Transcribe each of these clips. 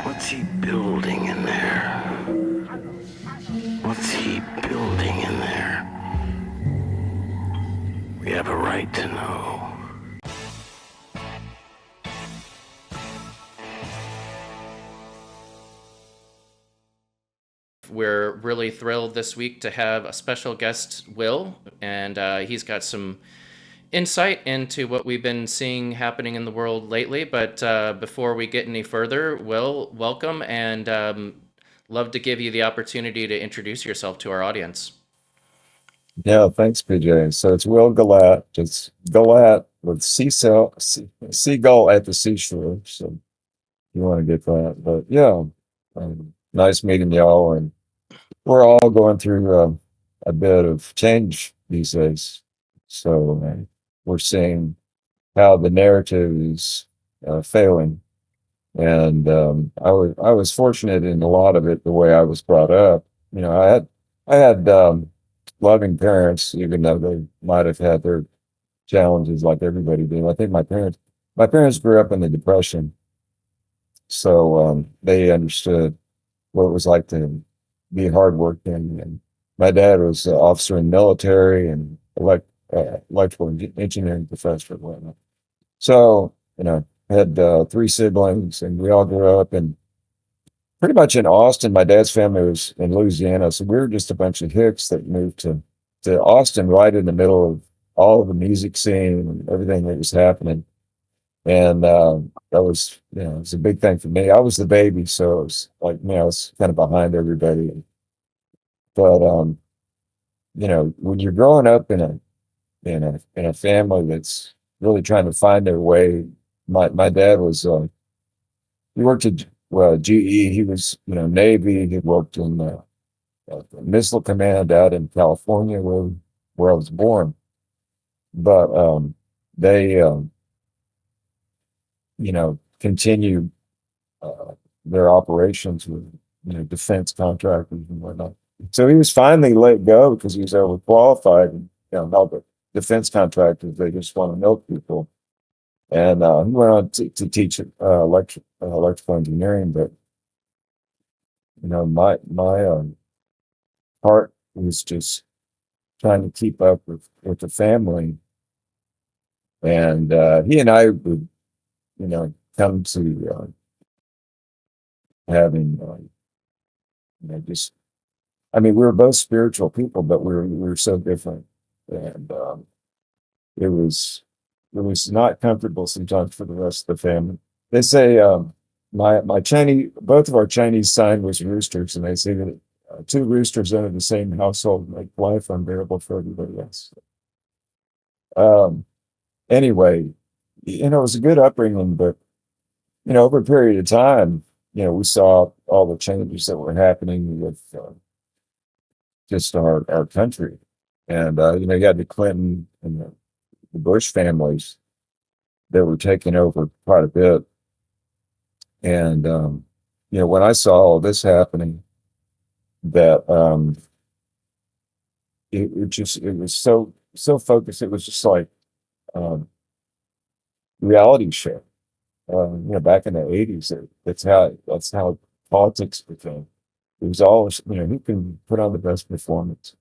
What's he building in there? What's he building in there? We have a right to know. We're really thrilled this week to have a special guest, Will, and he's got some insight into what we've been seeing happening in the world lately. But before we get any further, Will, welcome, and love to give you the opportunity to introduce yourself to our audience. Yeah, thanks, PJ. So it's Will Gullatt. It's Gullatt with seagull at the seashore. So you want to get that. But yeah, nice meeting y'all. And we're all going through a bit of change these days. So we're seeing how the narrative is failing. And I was fortunate in a lot of it the way I was brought up. I had loving parents, even though they might have had their challenges like everybody did. I think my parents grew up in the Depression, so they understood what it was like to be hardworking. And my dad was an officer in the military and electrical engineering professor and whatnot. So had three siblings, and we all grew up in pretty much in Austin. My dad's family was in Louisiana, so we were just a bunch of hicks that moved to Austin right in the middle of all of the music scene and everything that was happening. And that was, it was a big thing for me. I was the baby, so it was like, I was kind of behind everybody. But when you're growing up in a family that's really trying to find their way, my dad was he worked at GE. He was Navy. He worked in the missile command out in California, where I was born. But they continued their operations with defense contractors and whatnot. So he was finally let go because he was overqualified. And, all the defense contractors, they just want to milk people. And he went on to teach electrical engineering. But my heart was just trying to keep up with the family. And he and I would come to having just, I mean, we were both spiritual people, but we were so different. And it was it was not comfortable sometimes for the rest of the family. They say my Chinese, both of our Chinese sign was roosters, and they say that two roosters under the same household make life unbearable for everybody else. Um, anyway, it was a good upbringing, but over a period of time, we saw all the changes that were happening with just our country. And you had the Clinton and the Bush families that were taking over quite a bit. And when I saw all this happening, that it was so focused. It was just like um, reality show. Back in the '80s, that's how politics became. It was all who can put on the best performance.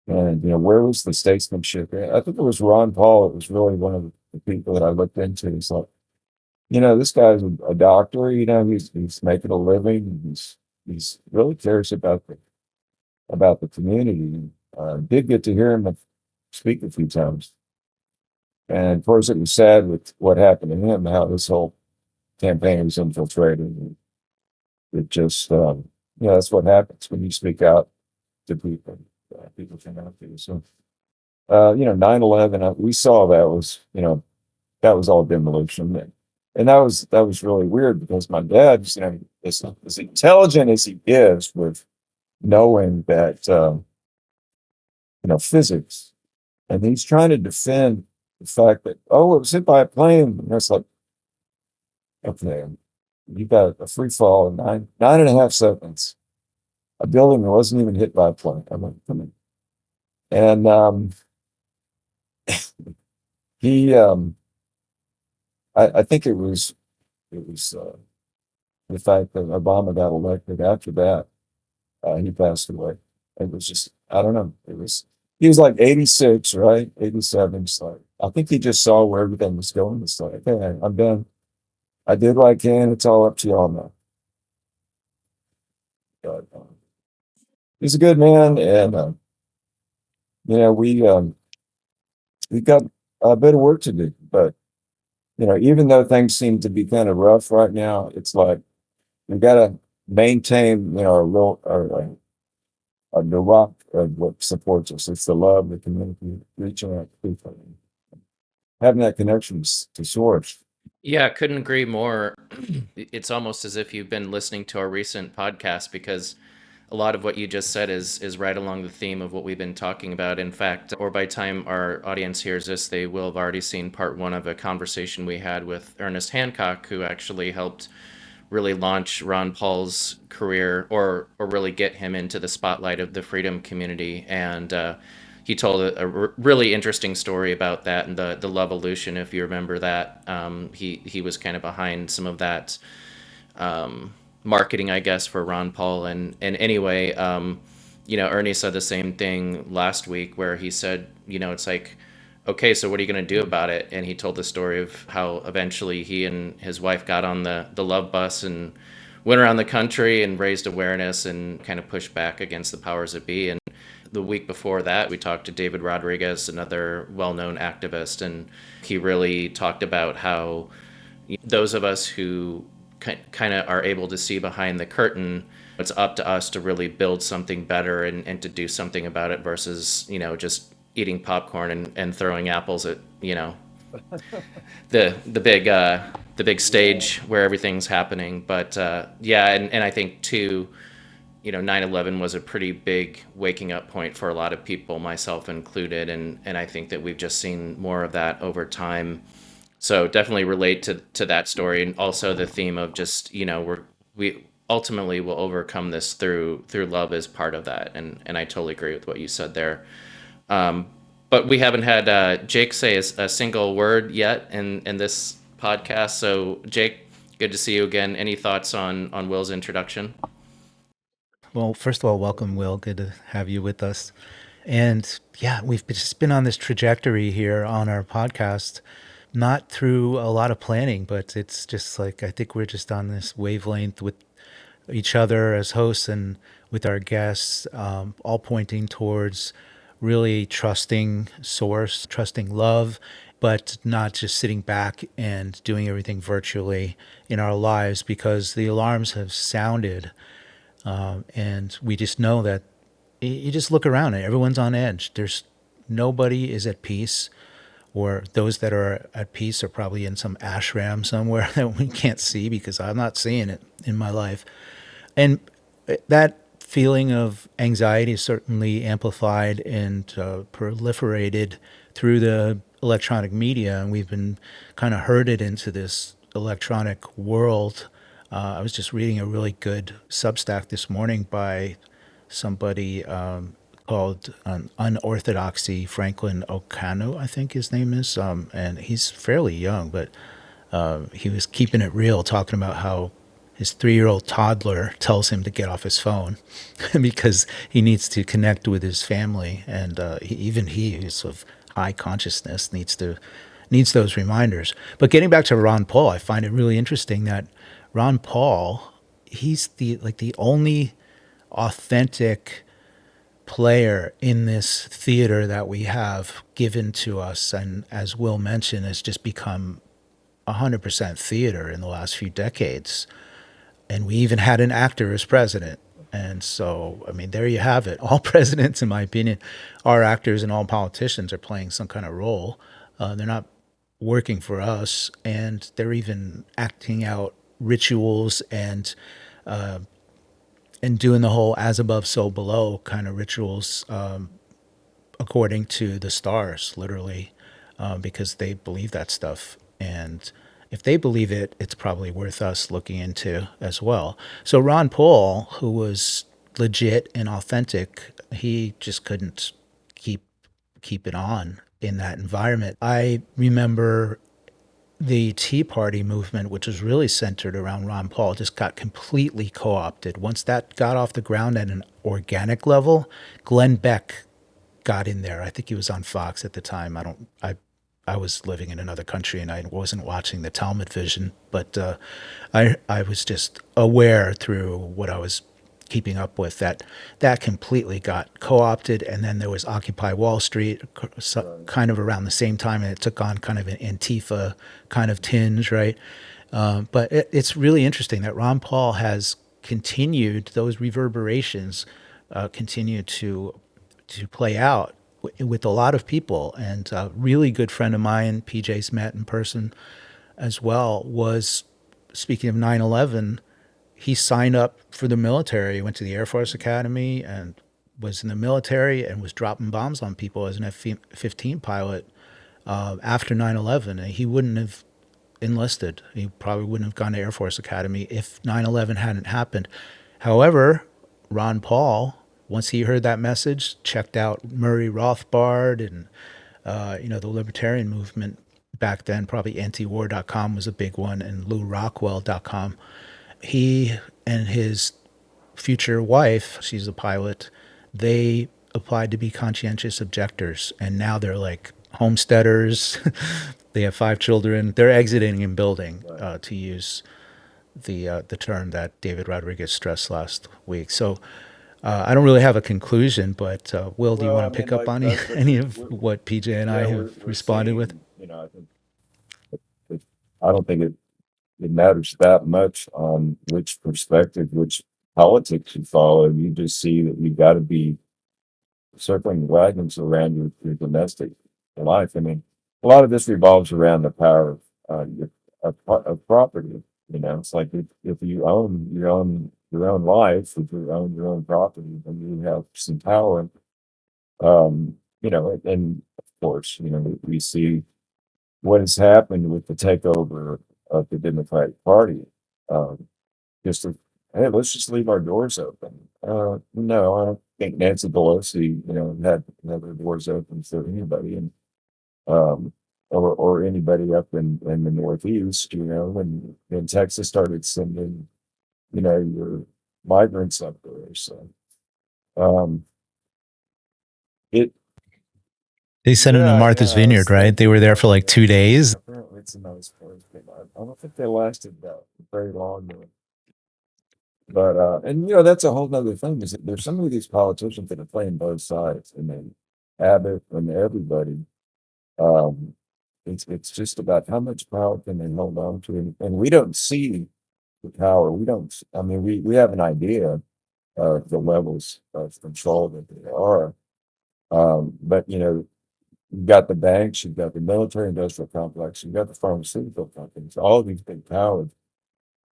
And where was the statesmanship? I think it was Ron Paul. It was really one of the people that I looked into. It's like, this guy's a doctor. He's making a living. He's really cares about the community. And, did get to hear him speak a few times. And of course, it was sad with what happened to him, how this whole campaign was infiltrated. And it just, that's what happens when you speak out to people. People come out to you. So, 9/11, we saw that was all demolition. And that was really weird because my dad, as intelligent as he is with knowing that, physics, and he's trying to defend the fact that, oh, it was hit by a plane. And it's like, okay, you got a free fall in nine and a half seconds. A building that wasn't even hit by a plane. I'm like, come on. And he, I think it was the fact that Obama got elected after that, he passed away. It was just, I don't know. He was like 86, right? 87. It's like, I think he just saw where everything was going. It's like, hey, I'm done. I did what I can. It's all up to y'all now. But he's a good man. And, we got a bit of work to do. But, even though things seem to be kind of rough right now, it's like, we got to maintain, the rock of what supports us. It's the love, the community, reaching out to people, having that connection to source. Yeah, couldn't agree more. It's almost as if you've been listening to our recent podcast, because a lot of what you just said is right along the theme of what we've been talking about. In fact, or by the time our audience hears this, they will have already seen part one of a conversation we had with Ernest Hancock, who actually helped really launch Ron Paul's career, or really get him into the spotlight of the freedom community. And he told a really interesting story about that and the Love Evolution, if you remember that. He was kind of behind some of that marketing, I guess, for Ron Paul. And anyway, Ernie said the same thing last week, where he said, it's like, okay, so what are you going to do about it? And he told the story of how eventually he and his wife got on the love bus and went around the country and raised awareness and kind of pushed back against the powers that be. And the week before that, we talked to David Rodriguez, another well-known activist, and he really talked about how those of us who kind of are able to see behind the curtain, it's up to us to really build something better and to do something about it, versus, just eating popcorn and throwing apples at, the big stage where everything's happening. But and I think too, 9/11 was a pretty big waking up point for a lot of people, myself included, and I think that we've just seen more of that over time. So definitely relate to that story, and also the theme of just, we ultimately will overcome this through love is part of that, and I totally agree with what you said there. But we haven't had Jake say a single word yet in this podcast. So Jake, good to see you again. Any thoughts on Will's introduction? Well, first of all, welcome, Will. Good to have you with us. And yeah, we've just been on this trajectory here on our podcast, not through a lot of planning, but it's just like, I think we're just on this wavelength with each other as hosts and with our guests, all pointing towards really trusting source, trusting love, but not just sitting back and doing everything virtually in our lives, because the alarms have sounded. And we just know that you just look around and everyone's on edge. Nobody is at peace, or those that are at peace are probably in some ashram somewhere that we can't see, because I'm not seeing it in my life. And that feeling of anxiety is certainly amplified and proliferated through the electronic media. And we've been kind of herded into this electronic world. I was just reading a really good Substack this morning by somebody called Unorthodoxy, Franklin Okano, I think his name is. And he's fairly young, but he was keeping it real, talking about how his 3-year-old toddler tells him to get off his phone because he needs to connect with his family. And even he, who's of high consciousness, needs those reminders. But getting back to Ron Paul, I find it really interesting that Ron Paul, he's the only authentic player in this theater that we have given to us, and as Will mentioned, has just become 100% theater in the last few decades. And we even had an actor as president. And so, I mean, there you have it. All presidents, in my opinion, are actors, and all politicians are playing some kind of role. They're not working for us, and they're even acting out rituals and doing the whole as above, so below kind of rituals according to the stars, literally, because they believe that stuff. And if they believe it, it's probably worth us looking into as well. So Ron Paul, who was legit and authentic, he just couldn't keep it on in that environment. I remember the Tea Party movement, which was really centered around Ron Paul, just got completely co-opted. Once that got off the ground at an organic level, Glenn Beck got in there. I think he was on Fox at the time. I was living in another country and I wasn't watching the Talmud Vision, but I was just aware through what I was keeping up with that completely got co-opted. And then there was Occupy Wall Street kind of around the same time, and it took on kind of an Antifa kind of tinge, right? But it's really interesting that Ron Paul has continued those reverberations, continue to play out with a lot of people. And a really good friend of mine, PJ's met in person as well, was, speaking of 9/11, he signed up for the military, went to the Air Force Academy and was in the military and was dropping bombs on people as an F-15 pilot after 9/11. And he wouldn't have enlisted. He probably wouldn't have gone to Air Force Academy if 9/11 hadn't happened. However, Ron Paul, once he heard that message, checked out Murray Rothbard and the libertarian movement back then. Probably antiwar.com was a big one, and LouRockwell.com. He and his future wife, she's a pilot, they applied to be conscientious objectors, and now they're like homesteaders. They have 5 children. They're exiting and building, to use the term that David Rodriguez stressed last week. So I don't really have a conclusion, but Will, do you want to pick up on any of what PJ and I have responded with? I think I don't think it matters that much on which perspective, which politics you follow. You just see that you got to be circling wagons around your domestic life. I mean, a lot of this revolves around the power of property. It's like if you own your own life, if you own your own property, then you have some power. And of course, we see what has happened with the takeover of the Democratic Party. Just to, hey, let's just leave our doors open. No, I don't think Nancy Pelosi, had her doors open for anybody, and or anybody up in the Northeast. When Texas started sending, your migrants up there. So um, it They sent them to Martha's Vineyard, right? They were there for like 2 days. Apparently, it's a nice place. But I don't think they lasted very long. But and that's a whole nother thing. Is that there's some of these politicians that are playing both sides, and then Abbott and everybody. Um, it's just about how much power can they hold on to, and we don't see the power. We don't. I mean, we have an idea of the levels of control that there are. But you've got the banks, you've got the military industrial complex, you've got the pharmaceutical companies, all of these big powers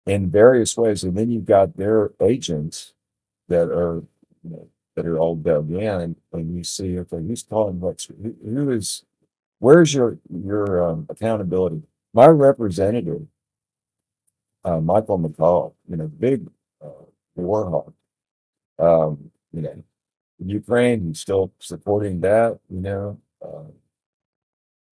in various ways, and then you've got their agents that are that are all dug in, and you see, okay, who's calling who is, where's your accountability? My representative, Michael McCall, big war hawk, Ukraine, he's still supporting that,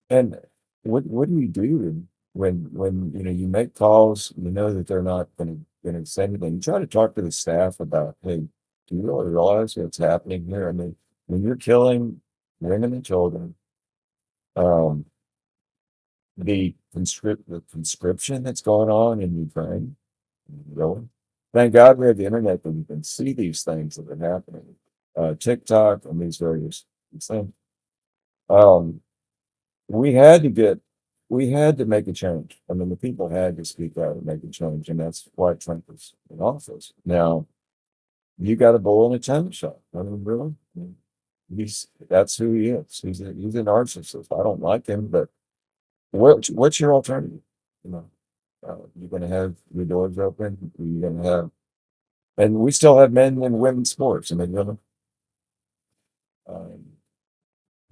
and what do you do when you make calls, you know that they're not going to say anything? You try to talk to the staff about, hey, do you really realize what's happening here? I mean, when you're killing women and children, um, the conscription that's going on in Ukraine, really. Thank God we have the internet that we can see these things that are happening, TikTok and these things. Um, we had to make a change. I mean, the people had to speak out and make a change, and that's why Trump was in office. Now, you got a bull in a china shop. I mean, really? I mean, that's who he is. He's a narcissist. I don't like him, but what's your alternative? You're going to have your doors open. You're going to have, and we still have men and women's sports. I mean, um,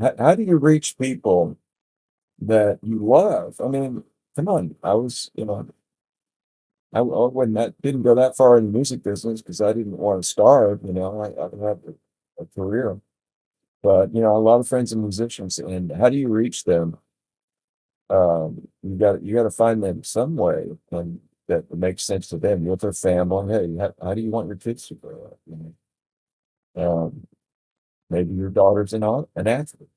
how do you reach people that you love? I mean, come on. I wasn't didn't go that far in the music business because I didn't want to starve. I could have a career, but a lot of friends and musicians. And how do you reach them you got to find them some way and that makes sense to them with their family. Hey, how do you want your kids to grow up? Maybe your daughter's an athlete.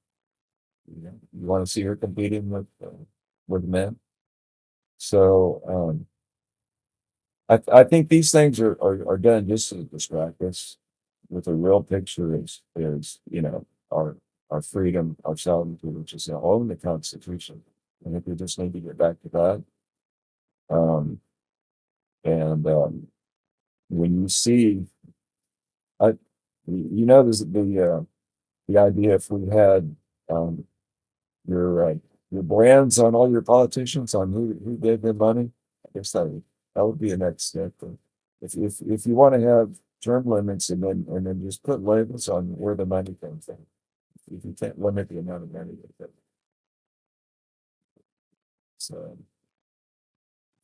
You want to see her competing with men. So I think these things are done just to distract us. With the real picture is our freedom, our sovereignty, which is all in the Constitution. I think we just need to get back to that. Um, and when you see, I, there's the idea if we had um, your your brands on all your politicians on who gave them money, I guess that would be a next step. If you want to have term limits and then just put labels on where the money comes from. If you can't limit the amount of money that so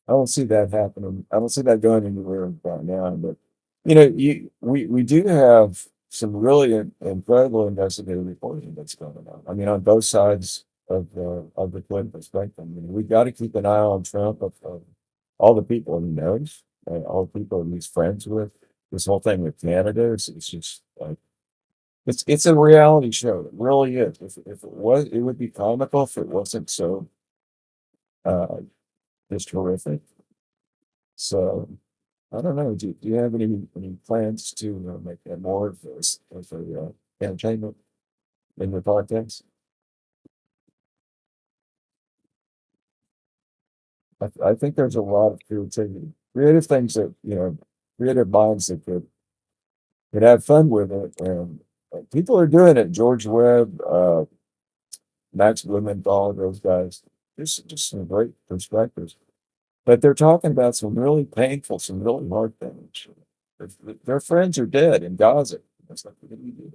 I don't see that happening. I don't see that going anywhere right now. But we do have some really incredible investigative reporting that's going on. I mean, on both sides of the political spectrum. I mean, we got to keep an eye on Trump of all the people he knows, all the people he's friends with. This whole thing with Canada it's just like it's a reality show. It really is. If it was, it would be comical if it wasn't so uh, just horrific. So I don't know. Do you have any plans to make that more of this as a entertainment in your podcast? I think there's a lot of creativity, creative things that creative minds that could have fun with it, and people are doing it. George Webb, Max Blumenthal, those guys. There's just some great perspectives, but they're talking about some really painful, some really hard things. Their friends are dead in Gaza. That's like, what do you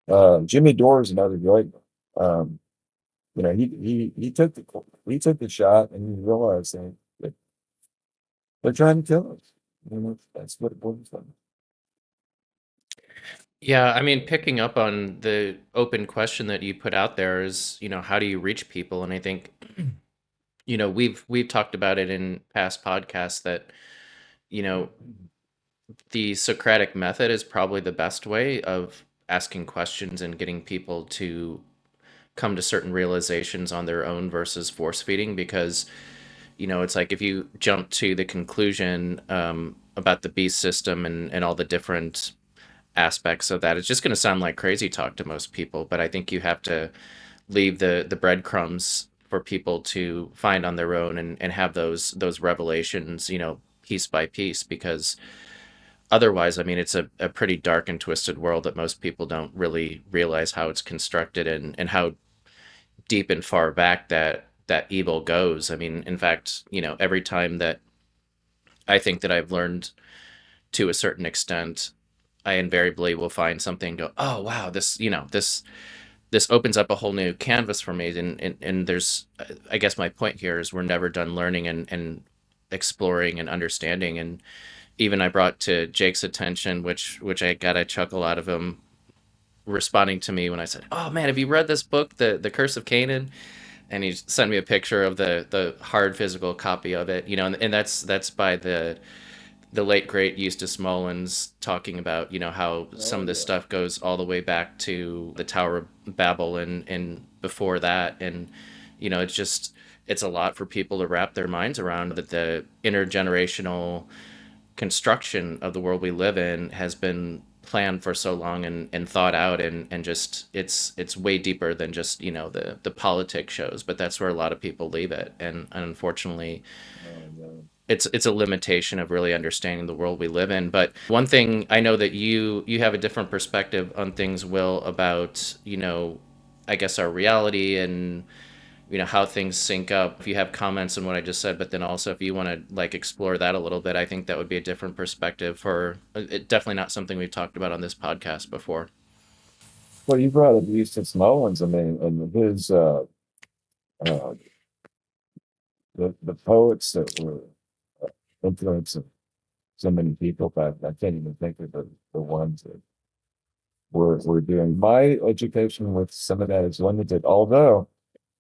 do? Jimmy Dore is another great one. He took the shot and he realized that they're trying to kill us. That's what it boils down. Yeah, I mean, picking up on the open question that you put out there is, how do you reach people? And I think, we've talked about it in past podcasts that, you know, the Socratic method is probably the best way of asking questions and getting people to come to certain realizations on their own versus force feeding because it's like if you jump to the conclusion about the beast system and all the different aspects of that, it's just going to sound like crazy talk to most people. But I think you have to leave the breadcrumbs for people to find on their own and have those revelations, piece by piece, because otherwise, I mean, it's a pretty dark and twisted world that most people don't really realize how it's constructed and how deep and far back that evil goes. I mean, in fact, every time that I think that I've learned to a certain extent, I invariably will find something, go, oh wow, this opens up a whole new canvas for me. And there's, I guess my point here is we're never done learning and exploring and understanding. And even I brought to Jake's attention, which I got a chuckle out of him responding to me when I said, "Oh man, have you read this book, the Curse of Canaan?" And he sent me a picture of the hard physical copy of it, and that's by the late great Eustace Mullins, talking about how some Oh of this yeah. stuff goes all the way back to the Tower of Babel and before that. And it's a lot for people to wrap their minds around, that the intergenerational construction of the world we live in has been planned for so long and thought out, and just it's way deeper than just the politics shows. But that's where a lot of people leave it, and unfortunately Oh, no. it's a limitation of really understanding the world we live in. But one thing I know that you have a different perspective on things, Will, about I guess our reality and how things sync up. If you have comments on what I just said, but then also if you want to like explore that a little bit, I think that would be a different perspective for it, definitely not something we've talked about on this podcast before. Well, you brought up Eustace Mullins. I mean, and his uh, the poets that were influencing so many people, but I can't even think of the ones that were doing. My education with some of that is limited, although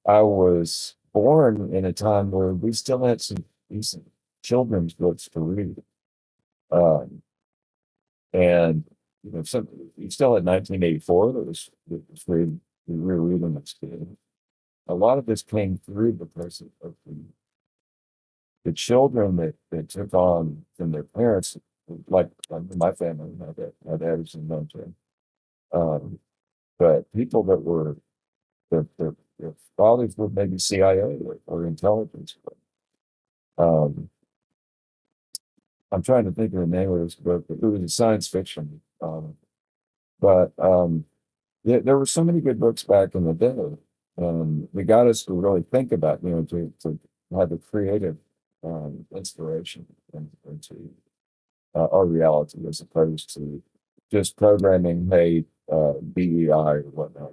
I was born in a time where we still had some decent children's books to read. Um, and some you still had 1984 that was rereading its kid. A lot of this came through because of the children that took on from their parents, like my family, my dad was in the military. Um, but people that were their fathers were maybe CIA or intelligence. Um, I'm trying to think of the name of this book, but it was a science fiction. But there were so many good books back in the day. They got us to really think about, to have a creative inspiration into our reality as opposed to just programming, hey, BEI or whatnot.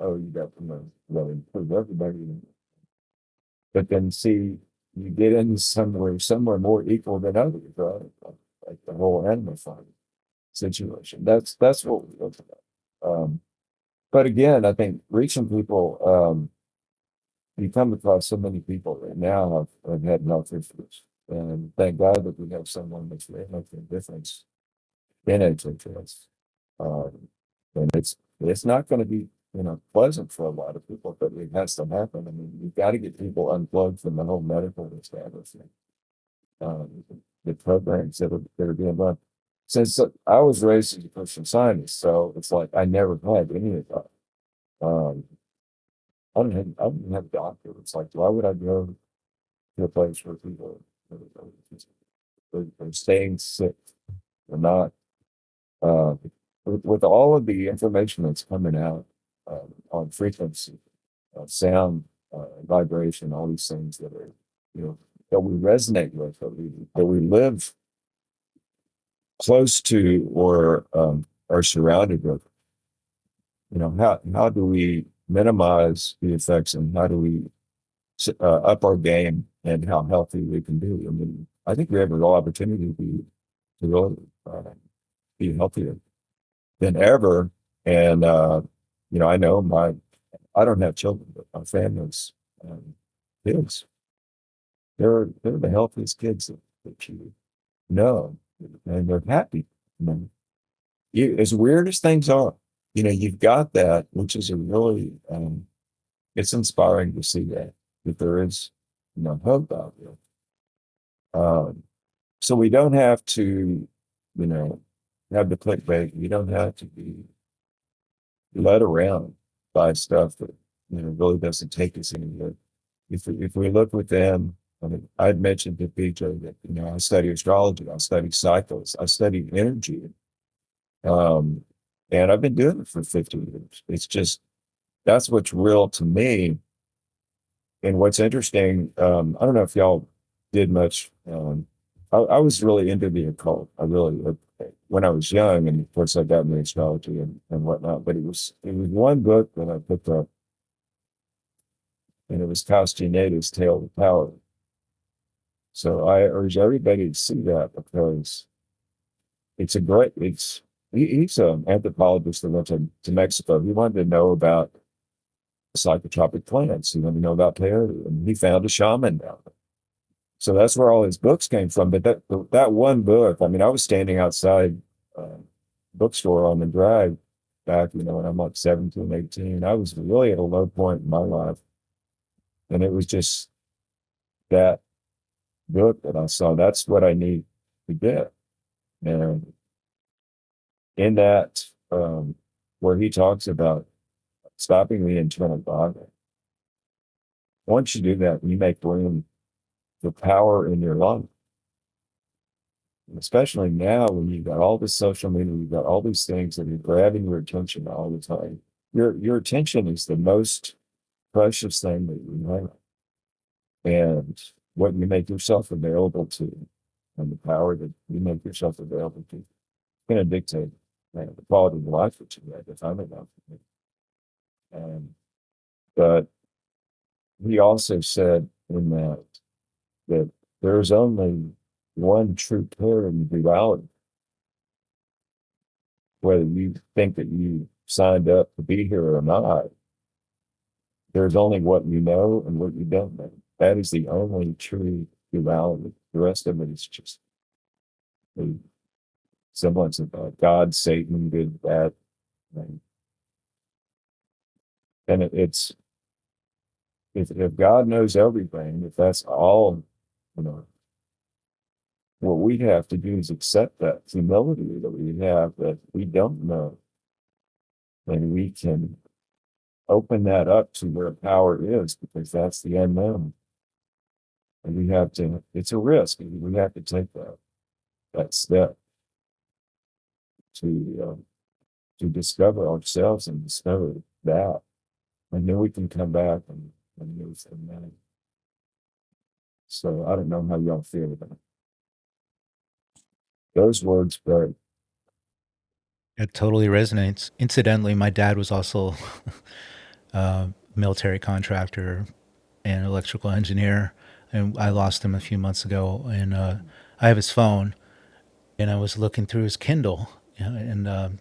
Oh, you got to really improve everybody. But then see, you get into somewhere more equal than others, right? Like the whole animal farm situation. That's what we're looking at. But again, I think reaching people, you come across so many people that now have had health issues. And thank God that we have someone that's really making a difference in HHS. Um, and it's not going to be pleasant for a lot of people, but it has to happen. I mean, you've got to get people unplugged from the whole medical establishment. Um, the programs that are being run. Since I was raised as a Christian Scientist, so it's like I never had any of that. Um, I didn't have a doctor. It's like, why would I go to a place where people are staying sick? They're not. Uh, with all of the information that's coming out on frequency, sound, vibration, all these things that are, that we resonate with, that we live close to or are surrounded with. How do we minimize the effects, and how do we up our game, and how healthy we can be? I mean, I think we have a real opportunity to really be healthier than ever. And I know I don't have children, but my family's kids, they're the healthiest kids that you know, and they're happy. I mean, as weird as things are, you've got that, which is a really it's inspiring to see that there is hope out there. So we don't have to, you know, have the clickbait. We don't have to be led around by stuff that really doesn't take us anywhere. If we look with them, I mean, I'd mentioned to PJ that I study astrology, I study cycles, I study energy, um, and I've been doing it for 50 years. It's just that's what's real to me. And what's interesting, I don't know if y'all did much. I was really into the occult. I really, when I was young, and of course I got into astrology and whatnot. But it was one book that I picked up, and it was Castaneda's Tale of Power. So I urge everybody to see that, because he's an anthropologist that went to Mexico. He wanted to know about psychotropic plants. He wanted to know about peyote, and he found a shaman down there. So that's where all his books came from. But that one book, I mean, I was standing outside bookstore on the drive back, when I'm like 17, 18. I was really at a low point in my life. And it was just that book that I saw. That's what I need to get. And in that, where he talks about stopping the internal boggling, once you do that, you make room for power in your life. Especially now when you've got all this social media, you've got all these things that are grabbing your attention all the time. Your attention is the most precious thing that you have. And what you make yourself available to, and the power that you make yourself available to, is going to dictate the quality of life that you have, if I'm enough. But he also said in that there's only one true pair in duality. Whether you think that you signed up to be here or not, there's only what you know and what you don't know. That is the only true duality. The rest of it is just a semblance of God, Satan, good, bad. And it's if God knows everything, if that's all, you know, what we have to do is accept that humility that we have that we don't know, and we can open that up to where power is, because that's the unknown. And we have to, it's a risk. And we have to take that step to discover ourselves and discover that. And then we can come back and move from that. So I don't know how y'all feel about it. Those words, but It totally resonates. Incidentally, my dad was also a military contractor and electrical engineer, and I lost him a few months ago. And I have his phone, and I was looking through his Kindle, and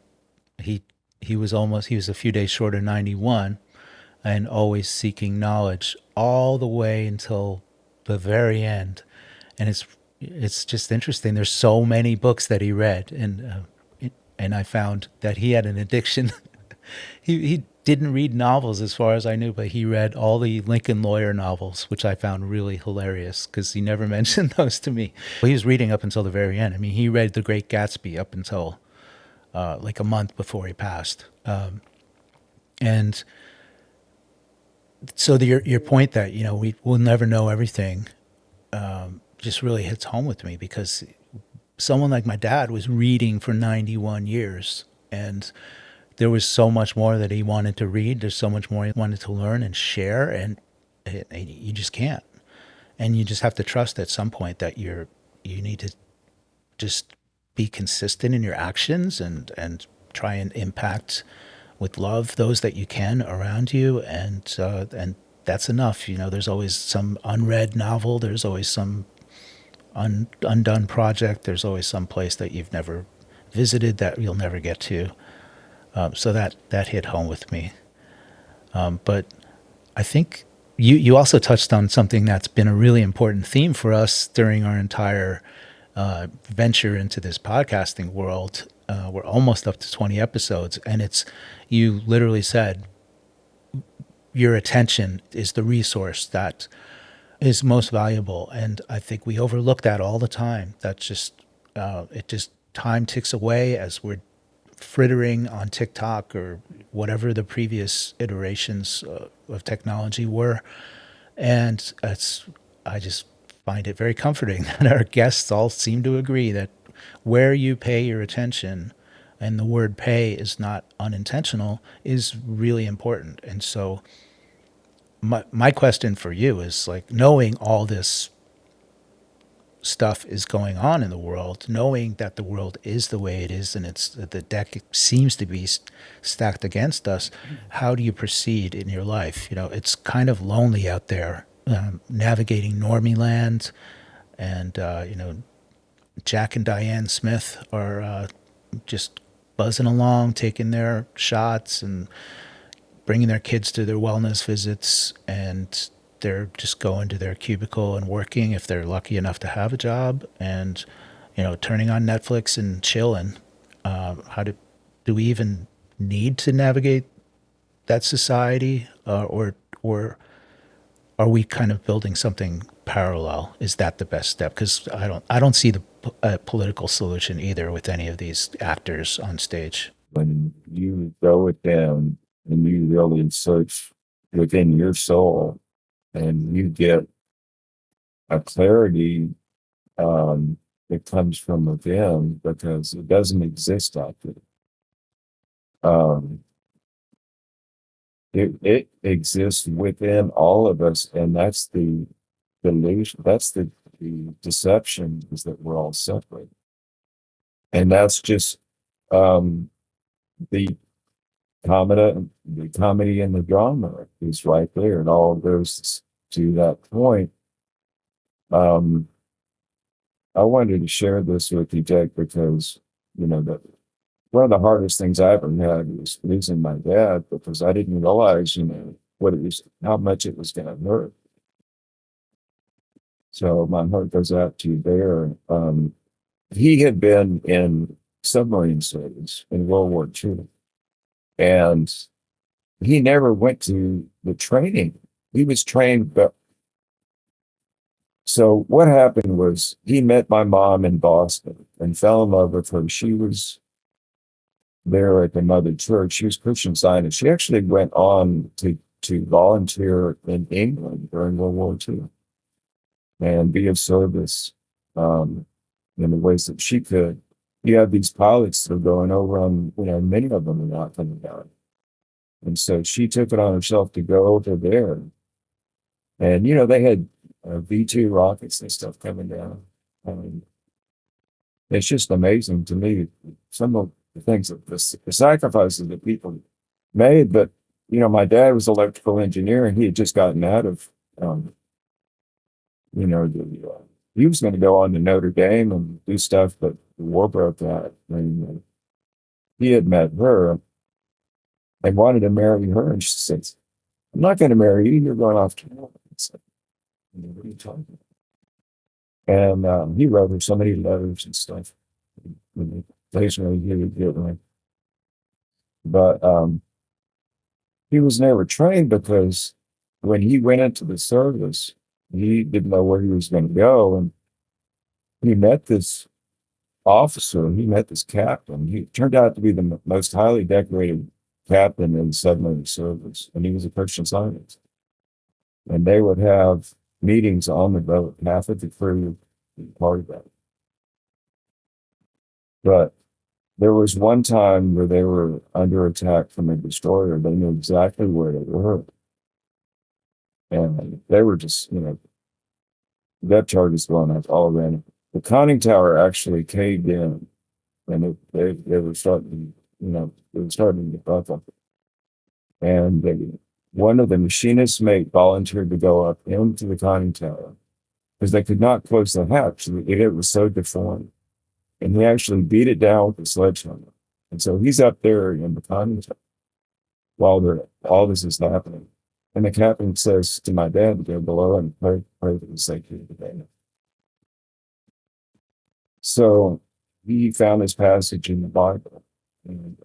he he was a few days short of 91, and always seeking knowledge all the way until the very end. And it's just interesting. There's so many books that he read, and I found that he had an addiction. He didn't read novels as far as I knew, but he read all the Lincoln Lawyer novels, which I found really hilarious because he never mentioned those to me. Well, he was reading up until the very end. I mean, he read The Great Gatsby up until like a month before he passed. And so your point that, we'll never know everything, just really hits home with me, because someone like my dad was reading for 91 years, and there was so much more that he wanted to read. There's so much more he wanted to learn and share, and you just can't. And you just have to trust at some point that you need to just be consistent in your actions and try and impact with love those that you can around you, and that's enough. There's always some unread novel. There's always some undone project. There's always some place that you've never visited that you'll never get to. So that hit home with me. But I think you also touched on something that's been a really important theme for us during our entire venture into this podcasting world. We're almost up to 20 episodes, and you literally said your attention is the resource that is most valuable. And I think we overlook that all the time. That's just, time ticks away as we're frittering on TikTok or whatever the previous iterations of technology were. And I just find it very comforting that our guests all seem to agree that where you pay your attention, and the word pay is not unintentional, is really important. And so my question for you is, like, knowing all this stuff is going on in the world, knowing that the world is the way it is, and the deck seems to be stacked against us, how do you proceed in your life? It's kind of lonely out there, navigating normie land, and Jack and Diane Smith are just buzzing along, taking their shots and bringing their kids to their wellness visits, and they're just going to their cubicle and working if they're lucky enough to have a job, and turning on Netflix and chilling. Do we even need to navigate that society, or are we kind of building something parallel? Is that the best step? Because I don't see the political solution either with any of these actors on stage. when you go with them and you really search within your soul, and you get a clarity that comes from within, because it doesn't exist out there. It exists within all of us, and that's the delusion. That's the deception, is that we're all separate, and that's just the comedy and the drama is right there. It all goes to that point. I wanted to share this with you, Jake, because that one of the hardest things I ever had was losing my dad, because I didn't realize, what it was, how much it was going to hurt. So my heart goes out to you there. He had been in submarine service in World War II, and he never went to the training. He was trained, but so what happened was he met my mom in Boston and fell in love with her. She was there at the Mother Church. She was Christian Scientist. She actually went on to volunteer in England during World War II and be of service in the ways that she could. You have these pilots that are going over on, many of them are not coming down. And so she took it on herself to go over there. And, they had V2 rockets and stuff coming down. It's just amazing to me, some of the things that the sacrifices that people made. But, my dad was electrical engineer and he had just gotten out of, he was going to go on to Notre Dame and do stuff, but the war broke out. And he had met her and wanted to marry her. And she said, I'm not going to marry you. You're going off to war. I said, what are you talking about? And he wrote her so many letters and stuff. Occasionally he would get one. But he was never trained because when he went into the service, he didn't know where he was going to go. And he met this officer, he met this captain. He turned out to be the most highly decorated captain in submarine service. And he was a Christian Scientist. And they would have meetings on the boat. Half of the crew would be part of that. But there was one time where they were under attack from a destroyer. They knew exactly where they were. And they were just, depth charges going up all around. The conning tower actually caved in, and they were starting, they were starting to buckle. And one of the machinist's mate volunteered to go up into the conning tower because they could not close the hatch. It was so deformed. And he actually beat it down with a sledgehammer. And so he's up there in the conning tower while all this is happening. And the captain says to my dad to go below and pray for the safety of the day. So he found this passage in the Bible. And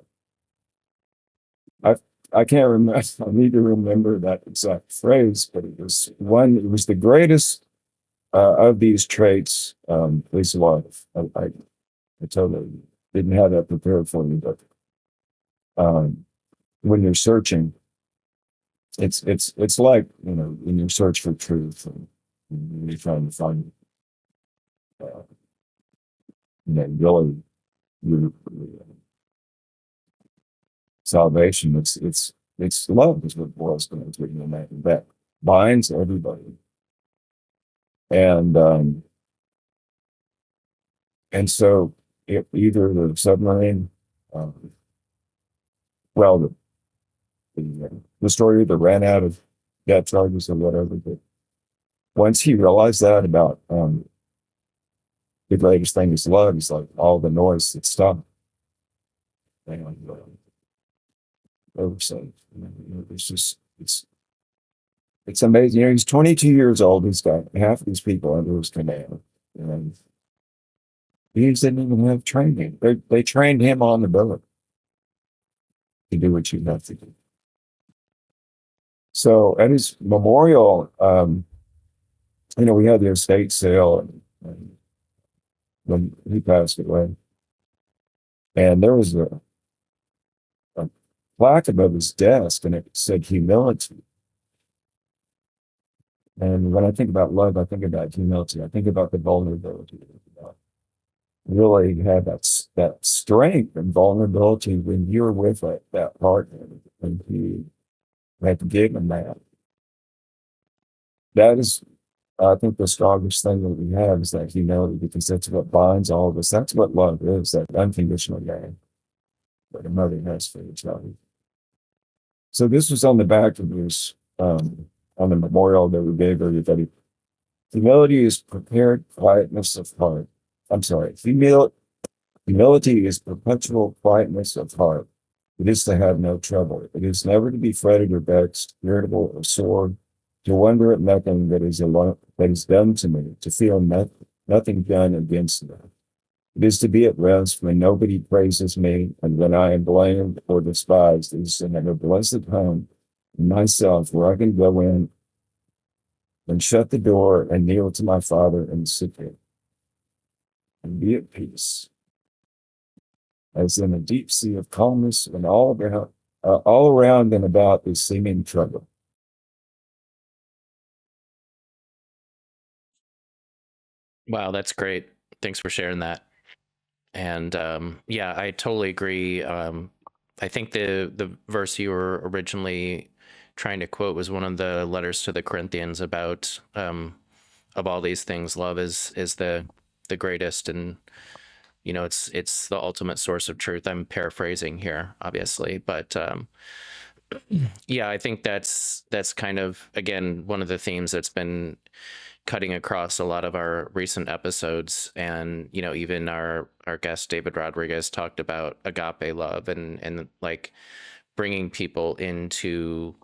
I can't remember, I need to remember that exact phrase, but it was the greatest of these traits, at least love. I totally didn't have that prepared for me, but when you're searching, it's like, in your search for truth and you're trying to find, really your salvation. It's love is what boils down to, that binds everybody. And so either the submarine, the destroyer either ran out of depth charges or whatever, but once he realized that about the greatest thing is love, it's like all the noise that stopped. And oversight. It's amazing. He's 22 years old. He's got half of these people under his command. And he didn't even have training. They trained him on the boat to do what you have to do. So at his memorial, we had the estate sale and when he passed away. And there was a plaque above his desk and it said humility. And when I think about love, I think about humility. I think about the vulnerability. Really have that strength and vulnerability when you're with that partner and you have to give them that. That is, I think, the strongest thing that we have is that humility, because that's what binds all of us. That's what love is, that unconditional love that a mother has for her child. So this was on the back of this, on the memorial that we gave everybody. Humility is prepared quietness of heart. I'm sorry, humility is perpetual quietness of heart, It is to have no trouble. It is never to be fretted or vexed, irritable or sore, to wonder at nothing that is done to me, to feel nothing done against me. It is to be at rest when nobody praises me, and when I am blamed or despised. It is to have a blessed home in myself where I can go in and shut the door and kneel to my Father and sit there and be at peace, as in a deep sea of calmness and all around and about is seeming trouble. Wow, that's great. Thanks for sharing that. And yeah, I totally agree. I think the verse you were originally trying to quote was one of the letters to the Corinthians about of all these things, love is the greatest, and it's the ultimate source of truth. I'm paraphrasing here, obviously, but yeah, I think that's kind of, again, one of the themes that's been cutting across a lot of our recent episodes. And even our guest David Rodriguez talked about agape love, and like bringing people into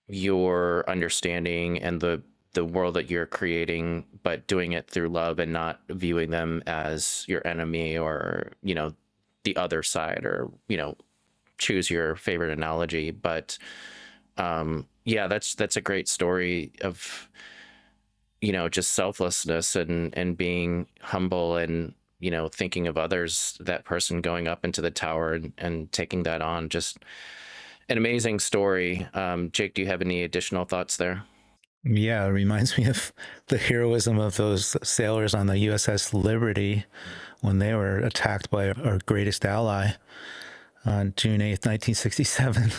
your understanding and the world that you're creating, but doing it through love and not viewing them as your enemy, or the other side, or choose your favorite analogy. But yeah, that's a great story of just selflessness, and being humble, and thinking of others, that person going up into the tower, and taking that on. Just an amazing story. Jake, do you have any additional thoughts there? Yeah, it reminds me of the heroism of those sailors on the USS Liberty when they were attacked by our greatest ally on June 8th, 1967.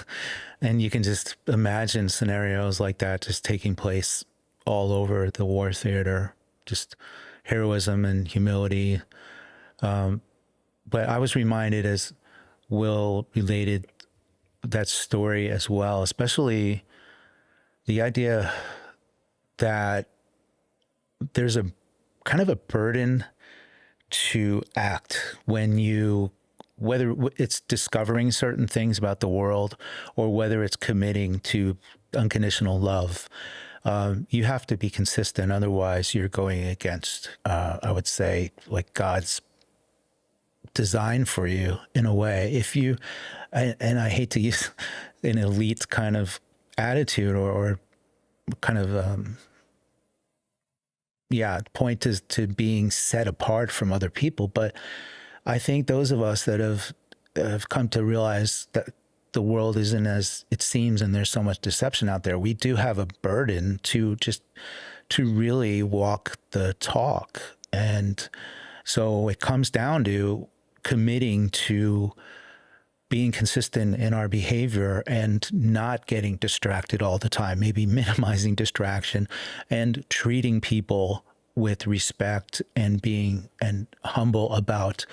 And you can just imagine scenarios like that just taking place all over the war theater, just heroism and humility. But I was reminded, as Will related that story as well, especially the idea that there's a kind of a burden to act when you, whether it's discovering certain things about the world or whether it's committing to unconditional love. You have to be consistent. Otherwise, you're going against, I would say, like God's design for you in a way. And I hate to use an elite kind of attitude or kind of, point to being set apart from other people. But I think those of us that have come to realize that the world isn't as it seems, and there's so much deception out there, we do have a burden to really walk the talk. And so it comes down to committing to being consistent in our behavior and not getting distracted all the time, maybe minimizing distraction, and treating people with respect, and being humble about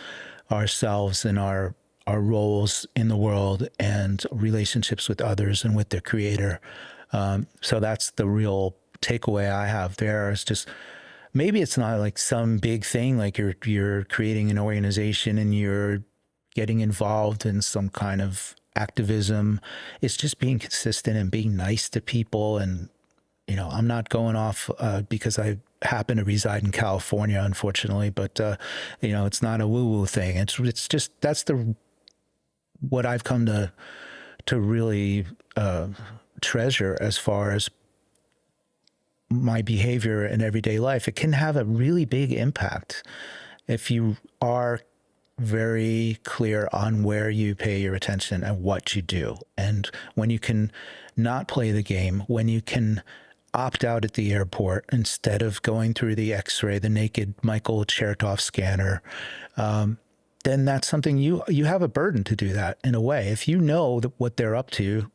ourselves and our roles in the world and relationships with others and with the creator. So that's the real takeaway I have there. Is just, maybe it's not like some big thing, like you're creating an organization and you're getting involved in some kind of activism. It's just being consistent and being nice to people. And, I'm not going off because I happen to reside in California, unfortunately, but, it's not a woo-woo thing. It's just, that's what I've come to really treasure as far as my behavior in everyday life. It can have a really big impact if you are very clear on where you pay your attention and what you do. And when you can not play the game, when you can opt out at the airport instead of going through the X-ray, the naked Michael Chertoff scanner, then that's something you have a burden to do that in a way. If you know what they're up to,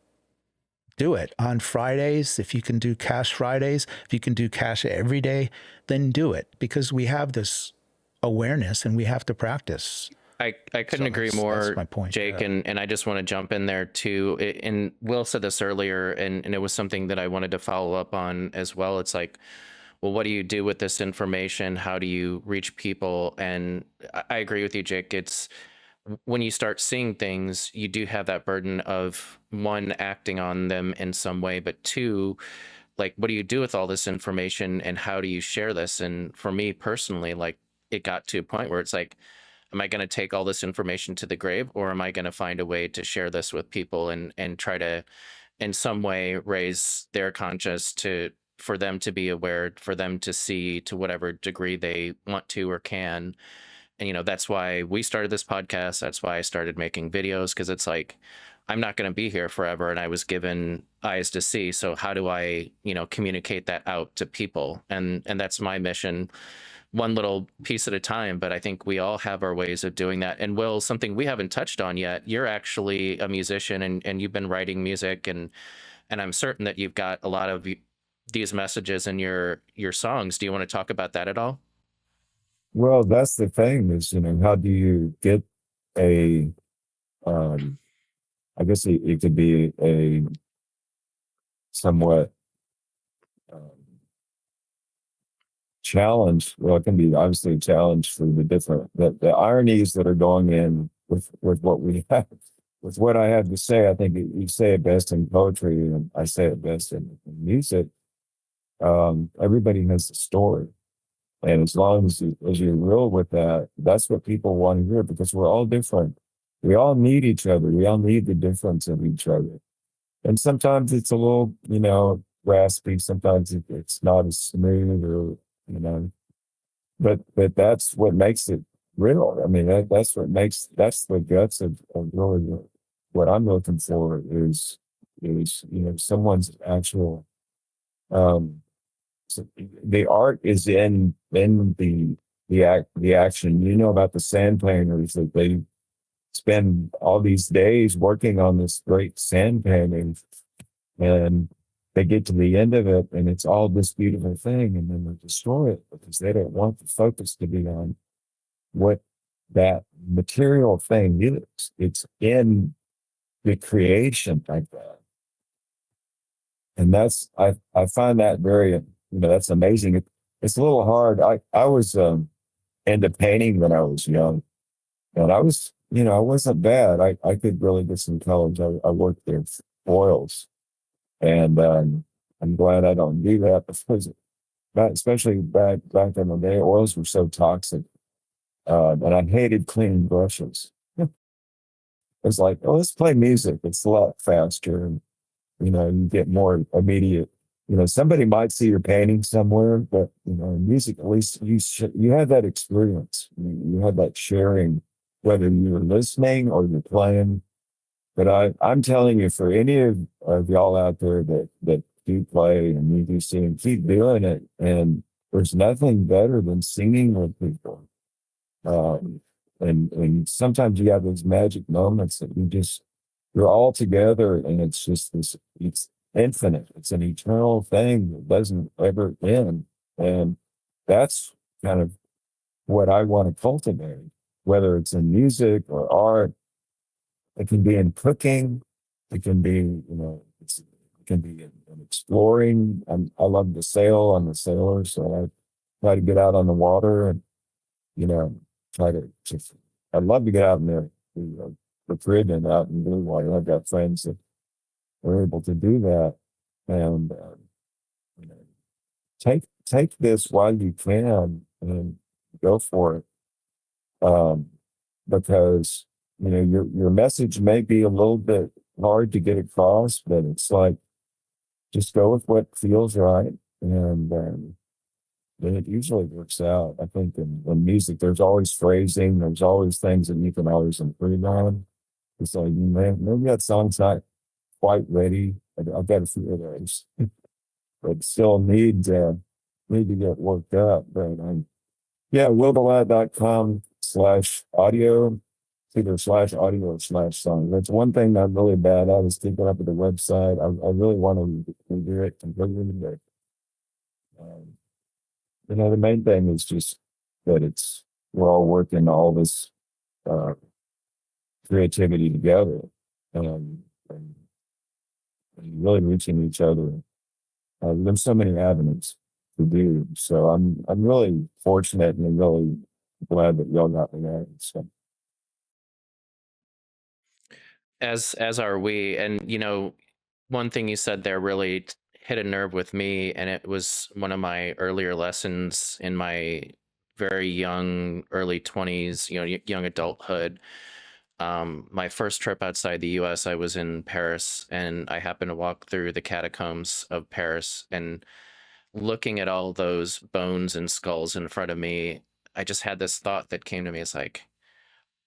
do it on Fridays. If you can do cash Fridays, if you can do cash every day, then do it, because we have this awareness and we have to practice. I couldn't agree more, that's my point, Jake. yeah. And I just want to jump in there too. And Will said this earlier, and it was something that I wanted to follow up on as well. It's like, well, what do you do with this information? How do you reach people? And I agree with you, Jake. It's when you start seeing things, you do have that burden of one, acting on them in some way, but two, like, what do you do with all this information and how do you share this? And for me personally, like, it got to a point where it's like, am I going to take all this information to the grave, or am I going to find a way to share this with people and try to in some way raise their conscience to for them to be aware, for them to see to whatever degree they want to or can. And that's why we started this podcast. That's why I started making videos, because it's like, I'm not going to be here forever, and I was given eyes to see. So how do I communicate that out to people? And that's my mission, one little piece at a time. But I think we all have our ways of doing that. And Will, something we haven't touched on yet, you're actually a musician, and you've been writing music, and I'm certain that you've got a lot of these messages in your songs. Do you want to talk about that at all? Well, that's the thing is, how do you get a, um, I guess it could be a somewhat um, challenge. Well, it can be obviously a challenge for the ironies that are going in with what we have, with what I have to say. I think you say it best in poetry, and I say it best in music. Everybody has a story. And as long as you're real with that, that's what people want to hear, because we're all different. We all need each other. We all need the difference of each other. And sometimes it's a little, raspy. Sometimes it's not as smooth, or, but that's what makes it real. I mean, that's the guts of really what I'm looking for is someone's actual, um, so the art is in the action. You know about the sand painters, that they spend all these days working on this great sand painting, and they get to the end of it and it's all this beautiful thing, and then they destroy it because they don't want the focus to be on what that material thing is. It's in the creation like that. And I find that very, that's amazing. It's a little hard. I was into painting when I was young, and I wasn't bad. I could really get some colors. I worked with oils, and I'm glad I don't do that, because especially back in the day, oils were so toxic, and I hated cleaning brushes. It's like, oh, let's play music. It's a lot faster, and you get more immediate. Somebody might see your painting somewhere, but music, at least you have that experience. You have that sharing, whether you're listening or you're playing. But I'm telling you, for any of y'all out there that do play and you do sing, keep doing it. And there's nothing better than singing with people. Um, and sometimes you have those magic moments that you're all together, and it's just it's infinite. It's an eternal thing that doesn't ever end. And that's kind of what I want to cultivate, whether it's in music or art. It can be in cooking. It can be, it can be in exploring. I love to sail. I'm a sailor, so I try to get out on the water and, you know, try to just, I'd love to get out in the Caribbean, out in blue water. I've got friends that are able to do that. And, you know, take this while you can and go for it. Because, your message may be a little bit hard to get across, but it's like, just go with what feels right. And, then it usually works out. I think in music, there's always phrasing. There's always things that you can always improve on. It's like, maybe that song's not quite ready. I've got a few of those, but still need to get worked up. But yeah, willgullatt.com/audio, either /audio or /song. That's one thing I'm really bad at, is keeping up with the website. I really want to do it completely. But, the main thing is just that we're all working all this uh, creativity together, and really reaching each other. There's so many avenues to do. So I'm really fortunate and really glad that y'all got me there. So As are we. And one thing you said there really hit a nerve with me, and it was one of my earlier lessons in my very young early 20s, young adulthood. My first trip outside the US, I was in Paris, and I happened to walk through the catacombs of Paris, and looking at all those bones and skulls in front of me, I just had this thought that came to me. It's like,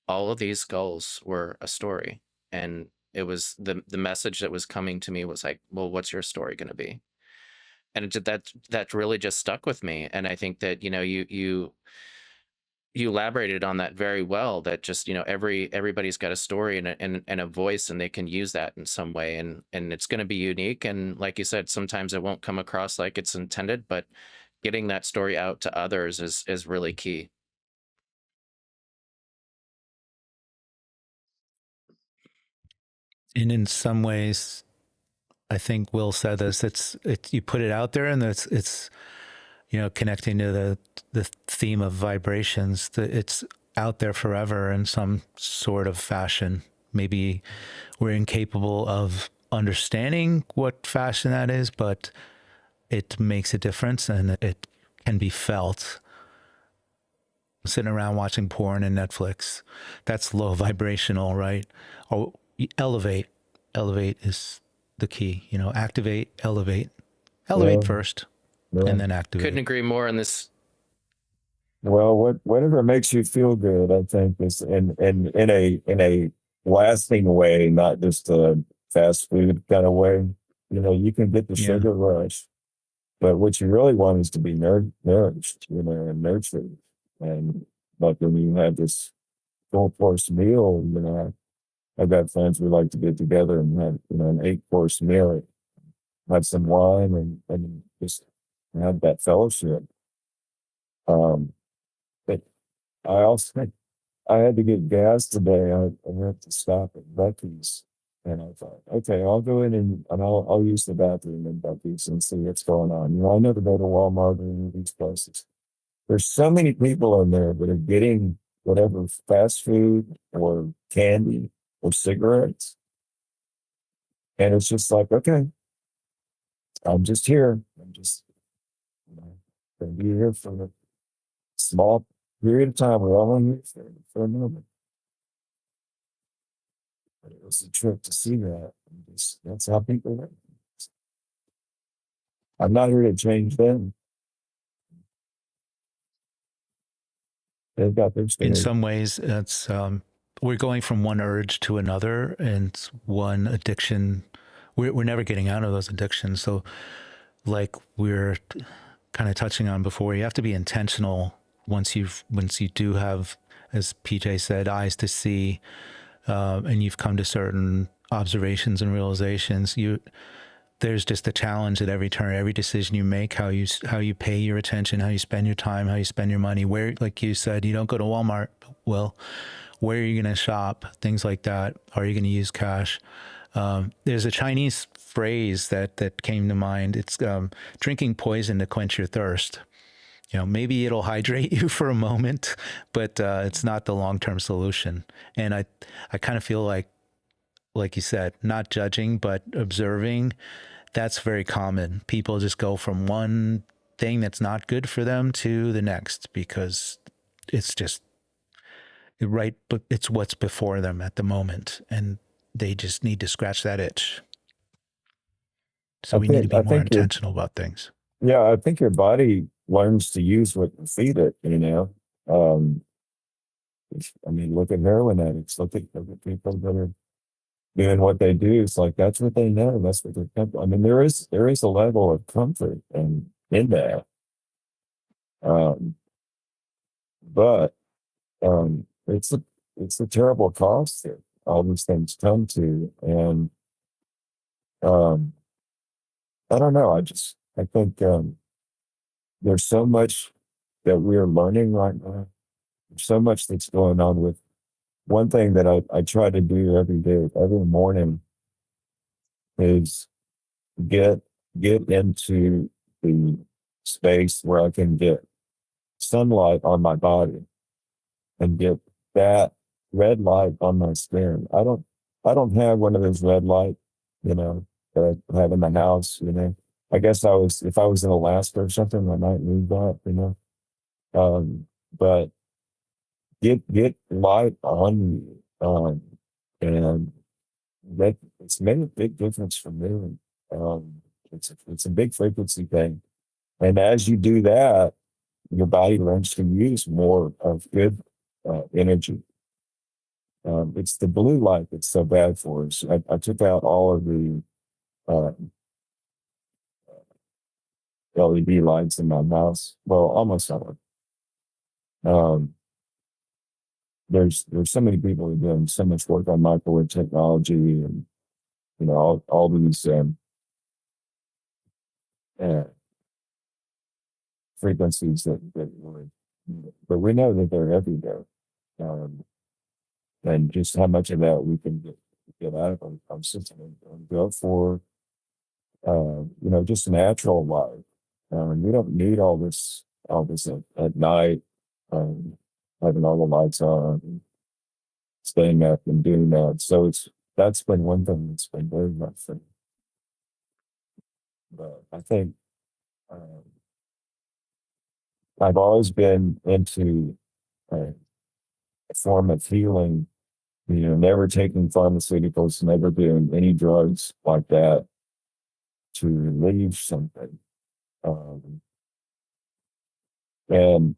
all of these skulls were a story, and it was the message that was coming to me was like, well, what's your story going to be? And that really just stuck with me. And I think that you elaborated on that very well, that just everybody's got a story and a voice, and they can use that in some way, and it's going to be unique. And like you said, sometimes it won't come across like it's intended, but getting that story out to others is really key. And in some ways, I think Will said this. You put it out there, and it's connecting to the theme of vibrations. That it's out there forever in some sort of fashion. Maybe we're incapable of understanding what fashion that is, but it makes a difference, and it can be felt. Sitting around watching porn and Netflix, that's low vibrational, right? Or elevate. Elevate is the key. Activate, elevate Yeah, first, yeah. and then activate. Couldn't agree more on this. Well, whatever makes you feel good, I think, is in a lasting way, not just a fast food kind of way. You can get the Yeah. sugar rush, but what you really want is to be nourished, and nurtured. And but when you have this full course meal, I've got friends who like to get together and have an 8-course meal, have some wine, and just have that fellowship. Um, but I also I had to get gas today. I had to stop at Bucky's, and I thought, okay, I'll go in and I'll use the bathroom in Bucky's and see what's going on. I never go to Walmart or any of these places. There's so many people in there that are getting whatever fast food or candy or cigarettes, and it's just like, okay, I'm just here. I'm just going to be here for a small period of time. We're all in here for a moment. But it was a trip to see that. That's how people live. I'm not here to change them. They've got their story. In some ways, it's we're going from one urge to another, and one addiction. We're never getting out of those addictions. So, like we're kind of touching on before, you have to be intentional once you do have, as PJ said, eyes to see, and you've come to certain observations and realizations. There's just a challenge at every turn, every decision you make, how you pay your attention, how you spend your time, how you spend your money. Where, like you said, you don't go to Walmart. Well, where are you going to shop? Things like that. Are you going to use cash? There's a Chinese phrase that came to mind. It's drinking poison to quench your thirst. Maybe it'll hydrate you for a moment, but it's not the long-term solution. And I kind of feel like you said, not judging, but observing. That's very common. People just go from one thing that's not good for them to the next because it's just right, but it's what's before them at the moment, and they just need to scratch that itch. So we need to be more intentional about things. Yeah, I think your body learns to use what you feed it. Look at heroin addicts. Look at people that are doing what they do. It's like that's what they know. That's what they're comfortable. There is a level of comfort in that. But it's a terrible cost that all these things come to. And I don't know. I think there's so much that we're learning right now. There's so much that's going on with one thing that I try to do every day, every morning, is get into the space where I can get sunlight on my body and get that red light on my skin. I don't have one of those red light, that I have in the house. I guess if I was in Alaska or something, I might need that. But get light on you, and that it's made a big difference for me. It's a big frequency thing, and as you do that, your body learns to use more of good energy. It's the blue light that's so bad for us. I took out all of the uh, LED lights in my house. Well, almost all of them. There's so many people who are doing so much work on microwave technology, and all these uh, frequencies but we know that they're everywhere, and just how much of that we can get out of our system and go for just natural life. We don't need all this at night, um, having all the lights on, staying up and doing that. So that's been one thing that's been very much fun. But I think um, I've always been into a form of healing, never taking pharmaceuticals, never doing any drugs like that to relieve something. And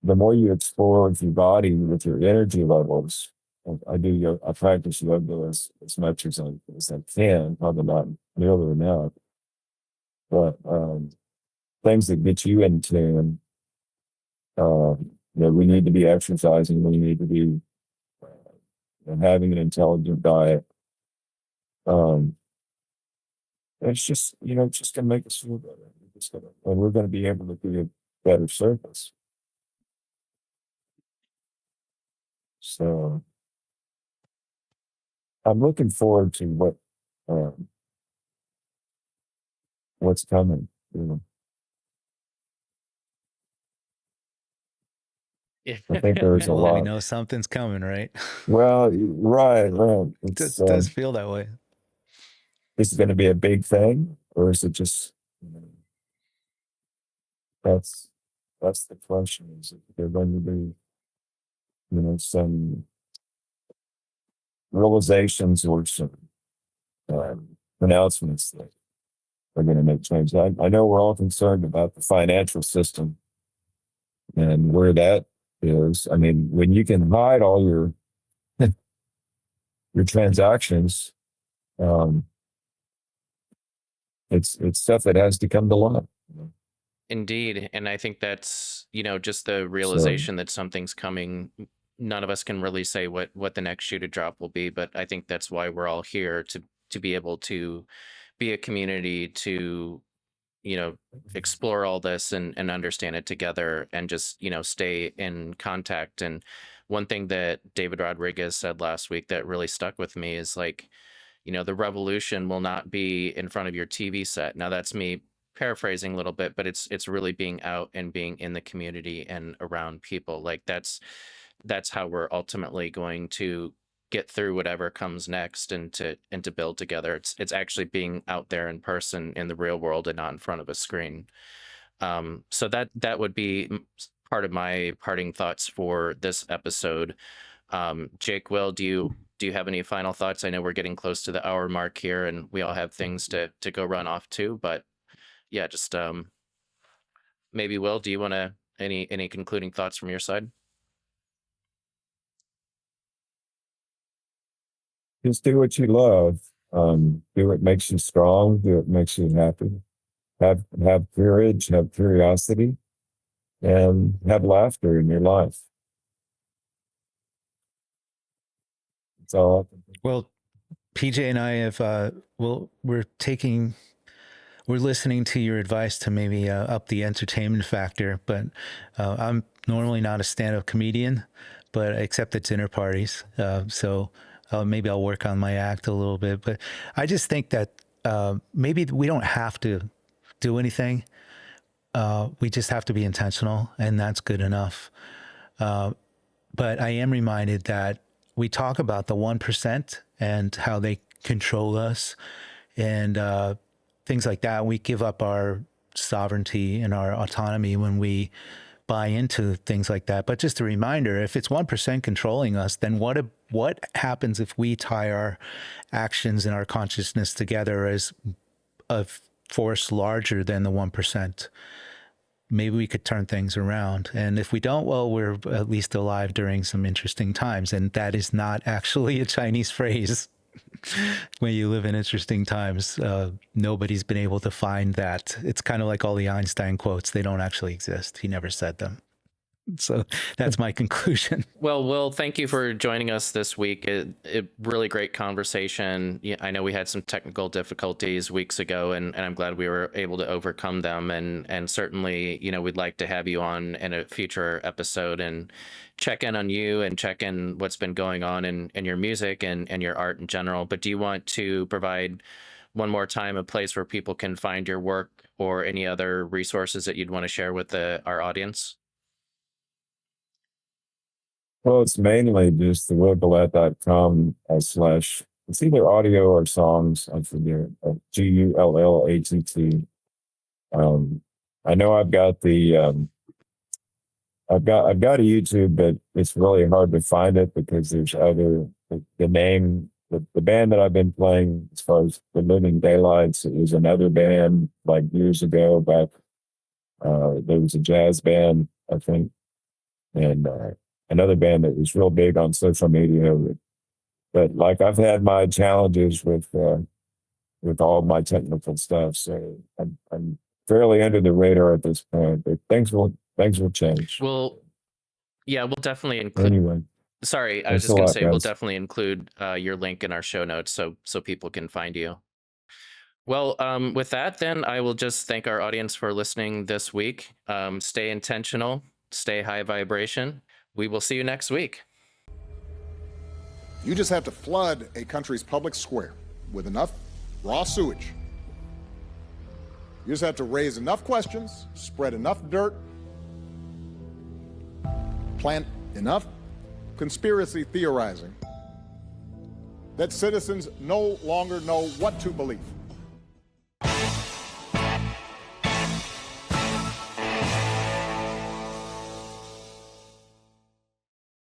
the more you explore with your body, with your energy levels, I practice yoga as much as I can, probably not nearly enough, but things that get you in tune. We need to be exercising. We need to be having an intelligent diet. Um, it's just going to make us feel better. And we're going to be able to be a better service. So I'm looking forward to what's coming. I think there's a Well, we lot. know something's coming, right? Well, right. Does feel that way. Is it going to be a big thing, or is it just? That's that's the question. Is it there going to be some realizations or some announcements that are going to make change? I know we're all concerned about the financial system and where that is. I mean, when you can hide all your transactions, um, it's stuff that has to come to light. Indeed. And I think that's, just the So realization that something's coming. None of us can really say what the next shoe to drop will be, but I think that's why we're all here to be able to be a community to, explore all this and understand it together and just, stay in contact. And one thing that David Rodriguez said last week that really stuck with me is like, the revolution will not be in front of your TV set. Now that's me paraphrasing a little bit, but it's really being out and being in the community and around people. Like that's how we're ultimately going to get through whatever comes next and to build together. It's actually being out there in person in the real world and not in front of a screen. So that would be part of my parting thoughts for this episode. Jake, Will, do you have any final thoughts? I know we're getting close to the hour mark here, and we all have things to go run off to. But yeah, just maybe Will, do you want to any concluding thoughts from your side? just do what you love. Do what makes you strong. Do what makes you happy. Have courage. Have curiosity, and have laughter in your life. That's all. Well, PJ and I have, we're listening to your advice to maybe up the entertainment factor, but I'm normally not a stand-up comedian, but except at dinner parties. So maybe I'll work on my act a little bit, but I just think that maybe we don't have to do anything. We just have to be intentional, and that's good enough. But I am reminded that we talk about the 1% and how they control us and things like that. We give up our sovereignty and our autonomy when we buy into things like that. But just a reminder, if it's 1% controlling us, then what happens if we tie our actions and our consciousness together as a force larger than the 1%? Maybe we could turn things around. And if we don't, well, we're at least alive during some interesting times. And that is not actually a Chinese phrase. When you live in interesting times, nobody's been able to find that. It's kind of like all the Einstein quotes. They don't actually exist. He never said them. So that's my conclusion. Well, Will, thank you for joining us this week. It really great conversation. Yeah, I know we had some technical difficulties weeks ago, and I'm glad we were able to overcome them. And certainly, we'd like to have you on in a future episode and check in on you and check in what's been going on in your music and your art in general. But do you want to provide one more time a place where people can find your work or any other resources that you'd want to share with our audience? Well, it's mainly just the willgullatt.com / it's either audio or songs. I forget. Gullatt. I know I've got I've got a YouTube, but it's really hard to find it because there's the name, the band that I've been playing as far as the Living Daylights. It was another band like years ago back. There was a jazz band, I think, and another band that was real big on social media. But like I've had my challenges with all my technical stuff, so I'm fairly under the radar at this point. But things will change. Well, yeah, we'll definitely include. Anyway, sorry, I was just going to say we'll definitely include your link in our show notes so people can find you. Well, with that, then I will just thank our audience for listening this week. Stay intentional, stay high vibration. We will see you next week. You just have to flood a country's public square with enough raw sewage. You just have to raise enough questions, spread enough dirt, plant enough conspiracy theorizing that citizens no longer know what to believe.